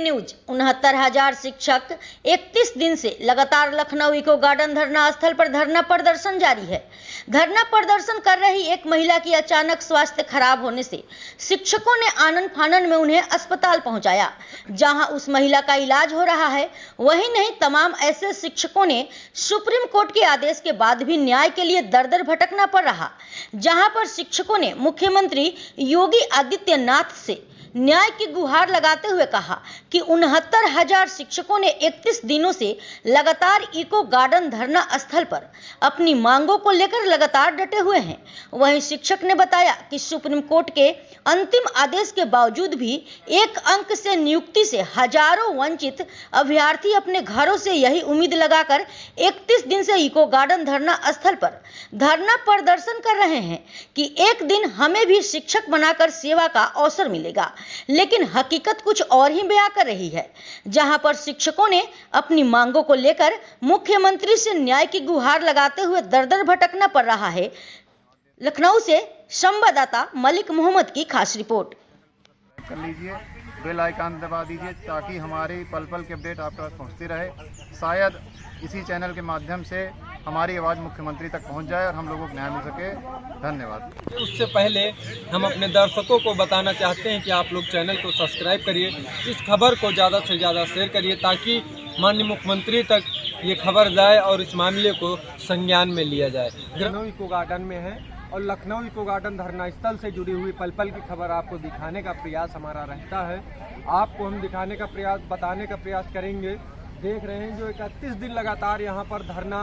News. 69,000 शिक्षक 31 दिन से लगातार लखनऊ इको गार्डन धरना स्थल पर धरना प्रदर्शन जारी है। धरना प्रदर्शन कर रही एक महिला की अचानक स्वास्थ्य खराब होने से शिक्षकों ने आनन फानन में उन्हें अस्पताल पहुंचाया, जहां उस महिला का इलाज हो रहा है। वही नहीं, तमाम ऐसे शिक्षकों ने सुप्रीम कोर्ट के आदेश के बाद भी न्याय के लिए दर दर भटकना पड़ रहा, जहां पर शिक्षकों ने मुख्यमंत्री योगी आदित्यनाथ से न्याय की गुहार लगाते हुए कहा कि 69,000 शिक्षकों ने 31 दिनों से लगातार इको गार्डन धरना स्थल पर अपनी मांगों को लेकर लगातार डटे हुए हैं। वहीं शिक्षक ने बताया कि सुप्रीम कोर्ट के अंतिम आदेश के बावजूद भी एक अंक से नियुक्ति से हजारों वंचित अभ्यर्थी अपने घरों से यही उम्मीद लगाकर 31 दिन से इको गार्डन धरना स्थल पर धरना प्रदर्शन कर रहे हैं कि एक दिन हमें भी शिक्षक बनाकर सेवा का अवसर मिलेगा। लेकिन हकीकत कुछ और ही बयां कर रही है, जहां पर शिक्षकों ने अपनी मांगों को लेकर मुख्यमंत्री से न्याय की गुहार लगाते हुए दर दर भटकना पड़ रहा है। लखनऊ से संवाददाता मलिक मोहम्मद की खास रिपोर्ट। कर लीजिए, बेल आइकन दबा दीजिए ताकि हमारी पल पल की अपडेट आप तक पहुंचती रहे। शायद इसी चैनल के माध्यम से हमारी आवाज़ मुख्यमंत्री तक पहुंच जाए और हम लोगों को न्याय मिल सके। धन्यवाद। उससे पहले हम अपने दर्शकों को बताना चाहते हैं कि आप लोग चैनल को सब्सक्राइब करिए, इस खबर को ज़्यादा से ज़्यादा शेयर करिए ताकि माननीय मुख्यमंत्री तक ये खबर जाए और इस मामले को संज्ञान में लिया जाए। लखनऊ इको गार्डन में है और लखनऊ इको गार्डन धरना स्थल से जुड़ी हुई पल पल की खबर आपको दिखाने का प्रयास हमारा रहता है। आपको हम दिखाने का प्रयास, बताने का प्रयास करेंगे। देख रहे हैं जो 31 दिन लगातार यहाँ पर धरना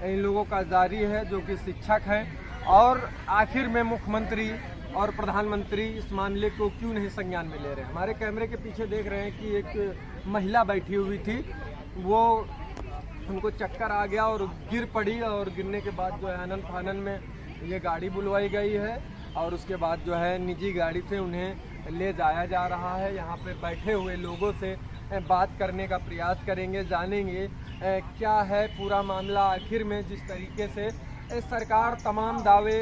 इन लोगों का जारी है, जो कि शिक्षक हैं, और आखिर में मुख्यमंत्री और प्रधानमंत्री इस मामले को क्यों नहीं संज्ञान में ले रहे हैं। हमारे कैमरे के पीछे देख रहे हैं कि एक महिला बैठी हुई थी, वो उनको चक्कर आ गया और गिर पड़ी, और गिरने के बाद जो है आनन फानन में ये गाड़ी बुलवाई गई है और उसके बाद जो है निजी गाड़ी से उन्हें ले जाया जा रहा है। यहाँ पर बैठे हुए लोगों से बात करने का प्रयास करेंगे, जानेंगे क्या है पूरा मामला। आखिर में जिस तरीके से सरकार तमाम दावे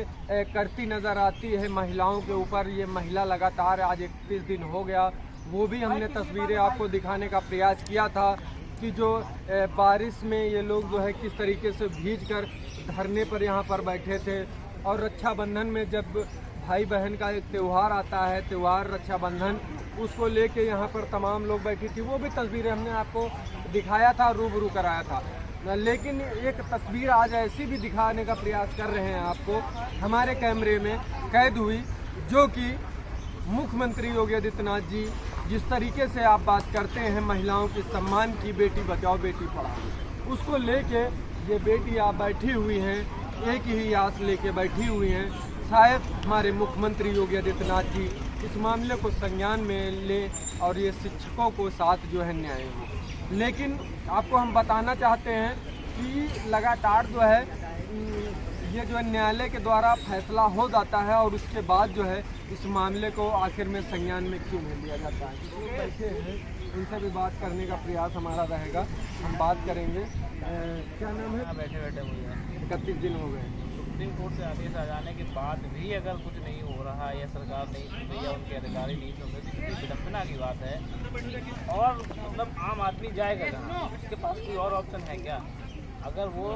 करती नज़र आती है महिलाओं के ऊपर, ये महिला लगातार आज 31 दिन हो गया, वो भी हमने तस्वीरें आपको दिखाने का प्रयास किया था कि जो बारिश में ये लोग जो है किस तरीके से भीग कर धरने पर यहाँ पर बैठे थे। और रक्षाबंधन में जब भाई बहन का एक त्यौहार आता है, त्यौहार रक्षाबंधन, उसको लेके यहाँ पर तमाम लोग बैठी थी, वो भी तस्वीरें हमने आपको दिखाया था, रूबरू कराया था। लेकिन एक तस्वीर आज ऐसी भी दिखाने का प्रयास कर रहे हैं आपको, हमारे कैमरे में कैद हुई, जो कि मुख्यमंत्री योगी आदित्यनाथ जी जिस तरीके से आप बात करते हैं महिलाओं के सम्मान की, बेटी बचाओ बेटी पढ़ाओ, उसको लेके ये बेटी आप बैठी हुई हैं, एक ही आस लेके बैठी हुई हैं। शायद हमारे मुख्यमंत्री योगी आदित्यनाथ जी इस मामले को संज्ञान में ले और ये शिक्षकों को साथ जो है न्याय हो। लेकिन आपको हम बताना चाहते हैं कि लगातार जो है ये जो है न्यायालय के द्वारा फैसला हो जाता है और उसके बाद जो है इस मामले को आखिर में संज्ञान में क्यों नहीं लिया जाता है। जो बैठे हैं उनसे भी बात करने का प्रयास हमारा रहेगा, हम बात करेंगे। क्या नाम है? बैठे बैठे हुए 31 दिन हो गए। सुप्रीम कोर्ट से आदेश आ जाने के बाद भी अगर कुछ नहीं हो रहा है या सरकार नहीं सुन रही या उनके अधिकारी नहीं सुन रहे, तो कितनी विडम्बना की बात है। और मतलब आम आदमी जाएगा कहाँ? उसके पास कोई और ऑप्शन है क्या? अगर वो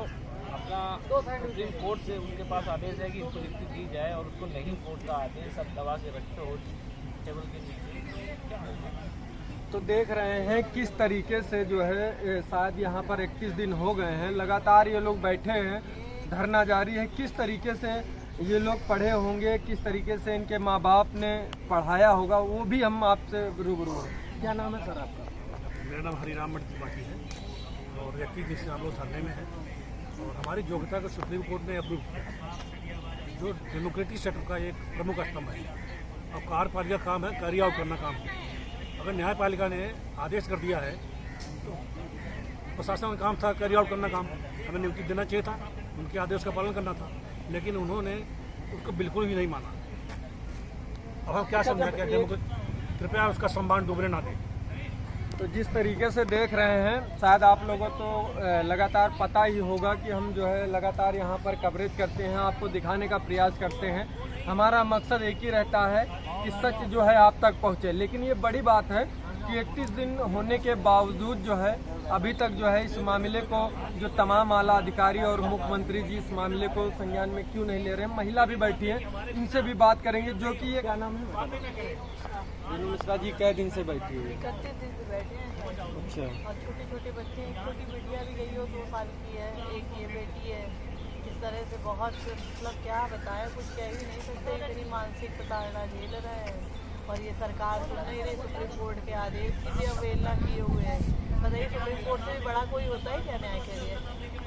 अपना सुप्रीम कोर्ट से उसके पास आदेश है कि इसको नियुक्ति दी जाए और उसको नहीं, कोर्ट का आदेश सब दबा के रखते हो टेबल के नीचे, क्या होगा? तो देख रहे हैं किस तरीके से जो है शायद यहाँ पर 31 दिन हो गए हैं, लगातार ये लोग बैठे हैं, धरना जारी है। किस तरीके से ये लोग पढ़े होंगे, किस तरीके से इनके माँ बाप ने पढ़ाया होगा, वो भी हम आपसे रूबरू हैं। क्या नाम है सर आपका? मेरा नाम हरिराम त्रिपाठी है और 31 दिन से हम लोग धरने में हैं और हमारी योग्यता को सुप्रीम कोर्ट ने अप्रूव किया, जो डेमोक्रेटिक सेक्टर का एक प्रमुख स्तंभ है। अब कार्यपालिका काम है, कैरी आउट करना काम है। अगर न्यायपालिका ने आदेश कर दिया है तो प्रशासन का काम था कैरी आउट करना काम, हमें नियुक्ति देना चाहिए था, उनके आदेश का पालन करना था, लेकिन उन्होंने उसको बिल्कुल भी नहीं माना। अब हम क्या समझा कि कृपया उसका सम्मान डूबने ना दें। तो जिस तरीके से देख रहे हैं, शायद आप लोगों को लगातार पता ही होगा कि हम जो है लगातार यहाँ पर कवरेज करते हैं, आपको दिखाने का प्रयास करते हैं। हमारा मकसद एक ही रहता है कि सच जो है आप तक पहुँचे। लेकिन ये बड़ी बात है कि 31 दिन होने के बावजूद जो है अभी तक जो है इस मामले को जो तमाम आला अधिकारी और मुख्यमंत्री जी इस मामले को संज्ञान में क्यों नहीं ले रहे हैं। महिला भी बैठी है, इनसे भी बात करेंगे, जो कि ये क्या नाम है, रेणु मिश्रा जी कै दिन से बैठी हुई है? 31 दिन से बैठे हैं। अच्छा। और छोटे छोटे बच्चे हैं, छोटी बेटियाँ भी गई हो 2 साल की है, एक ये बेटी है। इस तरह से बहुत मतलब क्या बताएं, कुछ कह भी नहीं सकते, इतनी मानसिक प्रताड़ना झेल रहे हैं। और ये सरकार सुन नहीं रही, सुप्रीम कोर्ट के आदेश की भी अवहेलना किए हुए है। बताइए सुप्रीम कोर्ट से भी बड़ा कोई होता है क्या न्याय के लिए?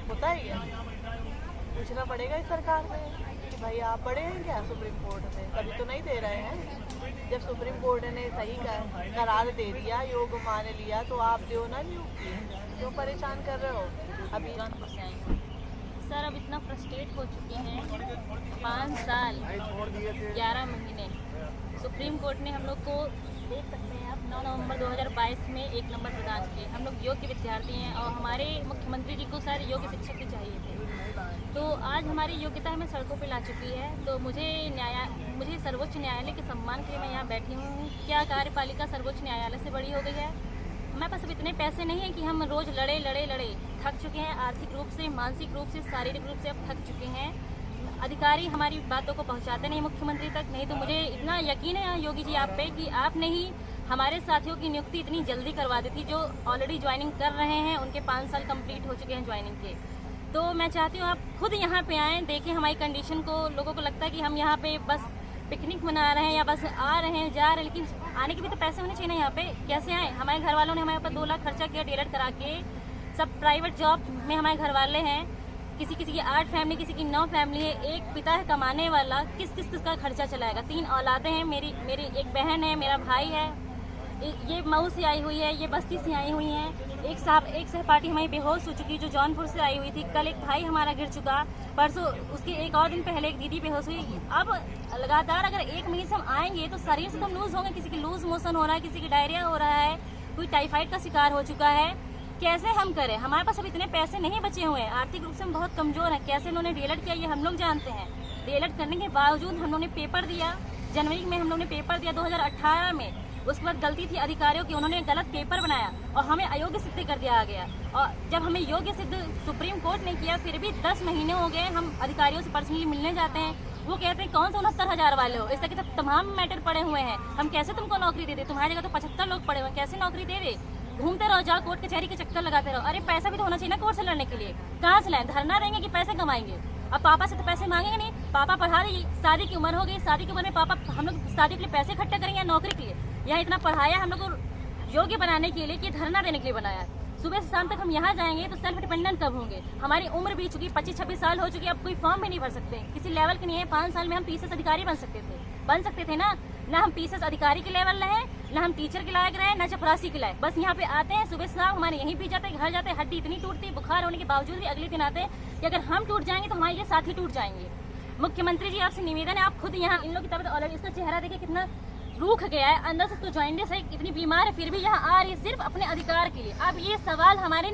होता है क्या? पूछना पड़ेगा इस सरकार से कि भाई आप बड़े हैं क्या सुप्रीम कोर्ट से? कभी तो नहीं दे रहे हैं। जब सुप्रीम कोर्ट ने सही करार दे दिया, योग मान लिया, तो आप दो ना नियुक्ति, क्यों परेशान कर रहे हो? अभी सर अब इतना फ्रस्ट्रेट हो चुके हैं, 5 साल 11 महीने सुप्रीम कोर्ट ने हम लोग को, देख सकते हैं आप, 9 नवंबर 2022 में 1 नंबर प्रदान किए। हम लोग योग्य विद्यार्थी हैं और हमारे मुख्यमंत्री जी को सारे योग्य शिक्षक भी चाहिए थे। तो आज हमारी योग्यता हमें सड़कों पे ला चुकी है। तो मुझे सर्वोच्च न्यायालय के सम्मान के लिए मैं यहाँ बैठी हूँ। क्या कार्यपालिका सर्वोच्च न्यायालय से बड़ी हो गई है? हमारे पास अब इतने पैसे नहीं हैं कि हम रोज़ लड़े थक चुके हैं। आर्थिक रूप से, मानसिक रूप से, शारीरिक रूप से अब थक चुके हैं। अधिकारी हमारी बातों को पहुंचाते नहीं मुख्यमंत्री तक। नहीं तो मुझे इतना यकीन है योगी जी आप पे कि आपने ही हमारे साथियों की नियुक्ति इतनी जल्दी करवा दी थी, जो ऑलरेडी ज्वाइनिंग कर रहे हैं, उनके 5 साल कंप्लीट हो चुके हैं ज्वाइनिंग के। तो मैं चाहती हूँ आप खुद यहाँ पे आएँ, देखें हमारी कंडीशन को। लोगों को लगता है कि हम यहाँ पे बस पिकनिक मना रहे हैं या बस आ रहे हैं जा रहे हैं, लेकिन आने के भी तो पैसे होने चाहिए ना। यहाँ पे कैसे आए? हमारे घर वालों ने हमारे ऊपर 2 लाख खर्चा किया DELED करा के। सब प्राइवेट जॉब में हमारे घर वाले हैं, किसी की 8 फैमिली, किसी की 9 फैमिली है। एक पिता है कमाने वाला, किस का खर्चा चलाएगा? 3 औलादें हैं, मेरी एक बहन है, मेरा भाई है, ये मऊ से आई हुई है, ये बस्ती से आई हुई हैं। एक सहपाठी हमारी बेहोश हो चुकी जो जौनपुर से आई हुई थी। कल एक भाई हमारा गिर चुका, परसों उसके एक और दिन पहले एक दीदी बेहोश हुई। अब लगातार अगर 1 महीने से हम आएंगे तो शरीर से तो हम लूज होंगे। किसी की लूज मोशन हो रहा है, किसी की डायरिया हो रहा है, कोई टाइफाइड का शिकार हो चुका है। कैसे हम करें? हमारे पास अब इतने पैसे नहीं बचे हुए हैं, आर्थिक रूप से हम बहुत कमजोर हैं। कैसे उन्होंने DELED किया ये हम लोग जानते हैं। DELED करने के बावजूद हम लोगों ने पेपर दिया, जनवरी में हम लोग ने पेपर दिया 2018 में। उसके बाद गलती थी अधिकारियों की, उन्होंने गलत पेपर बनाया और हमें अयोग्य सिद्ध कर दिया गया। और जब हमें योग्य सिद्ध सुप्रीम कोर्ट ने किया, फिर भी 10 महीने हो गए। हम अधिकारियों से पर्सनली मिलने जाते हैं, वो कहते हैं कौन से 69,000 वाले हो, इस तरह के तमाम मैटर पड़े हुए हैं, हम कैसे तुमको नौकरी दे दे? तुम्हारी जगह तो 75 लोग पड़े हुए हैं, कैसे नौकरी दे दे? घूमते रहो, जाओ कोर्ट कचहरी के चक्कर लगाते रहो। अरे पैसा भी तो होना चाहिए ना कोर्ट से लड़ने के लिए। कहाँ से लाएं? धरना देंगे कि पैसे कमाएंगे? अब पापा से तो पैसे मांगेंगे नहीं। पापा पढ़ा रही, शादी की उम्र हो गई, शादी की उम्र में पापा हम लोग शादी के लिए पैसे इकट्ठा करेंगे या नौकरी के लिए? यहाँ इतना पढ़ाया हम लोग को योग्य बनाने के लिए कि धरना देने के लिए बनाया। सुबह से शाम तक हम यहाँ जाएंगे तो सेल्फ डिपेंडेंट कब होंगे? हमारी उम्र भी चुकी 25-26 साल हो चुकी है, अब कोई फॉर्म भी नहीं भर सकते, किसी लेवल के नहीं है। 5 साल में हम PCS अधिकारी बन सकते थे ना हम PCS अधिकारी के लेवल रहे, ना हम टीचर के लायक रहे, ना चपरासी के लायक। बस यहाँ पे आते हैं सुबह शाम, हमारे यहीं पी जाते हैं, घर जाते हैं, हड्डी इतनी टूटती, बुखार होने के बावजूद भी अगले दिन आते हैं कि अगर हम टूट जाएंगे तो हमारे ये साथी टूट जाएंगे। मुख्यमंत्री जी आपसे निवेदन है, आप खुद यहाँ, इन लोग की तबीयत ऑलरेडी, इसका चेहरा देखिए कितना रूख गया है, अंदर से इसको जॉइंटिस है, इतनी बीमार है, फिर भी यहाँ आ रही है सिर्फ अपने अधिकार के लिए। अब ये सवाल हमारे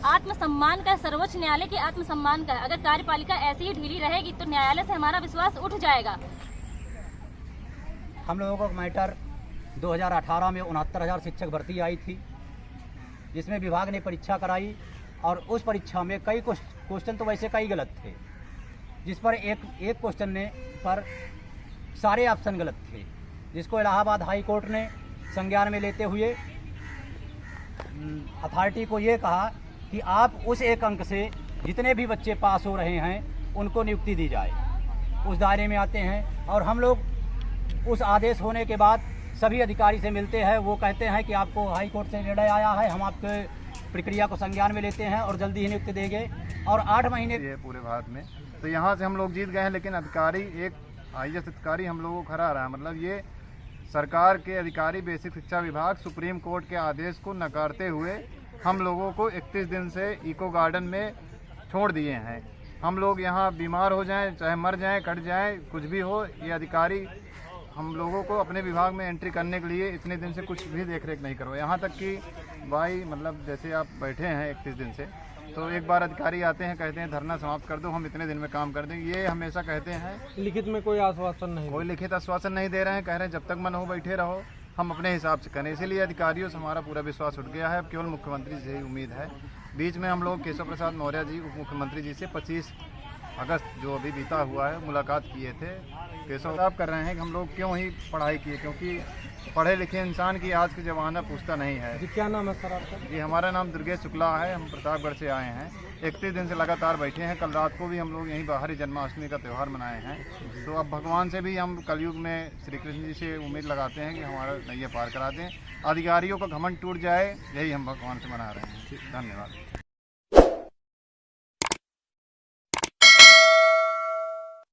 आत्मसम्मान का, सर्वोच्च न्यायालय के आत्मसम्मान का है। अगर कार्यपालिका ऐसी ही ढीली रहेगी तो न्यायालय से हमारा विश्वास उठ जाएगा। हम लोगों को मैटर 2018 में 69,000 शिक्षक भर्ती आई थी, जिसमें विभाग ने परीक्षा कराई और उस परीक्षा में कई क्वेश्चन तो वैसे कई गलत थे, जिस पर एक क्वेश्चन ने पर सारे ऑप्शन गलत थे, जिसको इलाहाबाद हाई कोर्ट ने संज्ञान में लेते हुए अथॉरिटी को ये कहा कि आप उस एक अंक से जितने भी बच्चे पास हो रहे हैं उनको नियुक्ति दी जाए, उस दायरे में आते हैं। और हम लोग उस आदेश होने के बाद सभी अधिकारी से मिलते हैं, वो कहते हैं कि आपको हाई कोर्ट से निर्णय आया है, हम आपके प्रक्रिया को संज्ञान में लेते हैं और जल्दी ही नियुक्ति देंगे। और 8 महीने ये पूरे भारत में तो यहाँ से हम लोग जीत गए हैं, लेकिन अधिकारी एक IAS अधिकारी हम लोगों को हरा रहा है। मतलब ये सरकार के अधिकारी, बेसिक शिक्षा विभाग सुप्रीम कोर्ट के आदेश को नकारते हुए हम लोगों को 31 दिन से इको गार्डन में छोड़ दिए हैं। हम लोग यहाँ बीमार हो जाएं, चाहे मर जाएं, कट जाएं, कुछ भी हो, ये अधिकारी हम लोगों को अपने विभाग में एंट्री करने के लिए इतने दिन से कुछ भी देख रेख नहीं करो। यहाँ तक कि भाई मतलब जैसे आप बैठे हैं 31 दिन से, तो एक बार अधिकारी आते हैं, कहते हैं धरना समाप्त कर दो, हम इतने दिन में काम कर देंगे। ये हमेशा कहते हैं, लिखित में कोई आश्वासन नहीं, कोई लिखित आश्वासन नहीं दे रहे हैं। कह रहे हैं जब तक मन हो बैठे रहो। हम अपने हिसाब से करें। इसीलिए अधिकारियों से हमारा पूरा विश्वास उठ गया है। अब केवल मुख्यमंत्री से ही उम्मीद है। बीच में हम लोग केशव प्रसाद मौर्य जी उप मुख्यमंत्री जी से 25 अगस्त जो अभी बीता हुआ है मुलाकात किए थे। केशव साहब कर रहे हैं कि हम लोग क्यों ही पढ़ाई किए, क्योंकि पढ़े लिखे इंसान की आज के ज़माना पूछता नहीं है। जी क्या नाम है सर आपका? जी हमारा नाम दुर्गेश शुक्ला है। हम प्रतापगढ़ से आए हैं। 31 दिन से लगातार बैठे हैं। कल रात को भी हम लोग यहीं बाहर ही जन्माष्टमी का त्यौहार मनाए हैं। तो अब भगवान से भी हम कलयुग में श्री कृष्ण जी से उम्मीद लगाते हैं कि हमारा नैया पार करा दें, अधिकारियों का घमंड टूट जाए, यही हम भगवान से मना रहे हैं। धन्यवाद।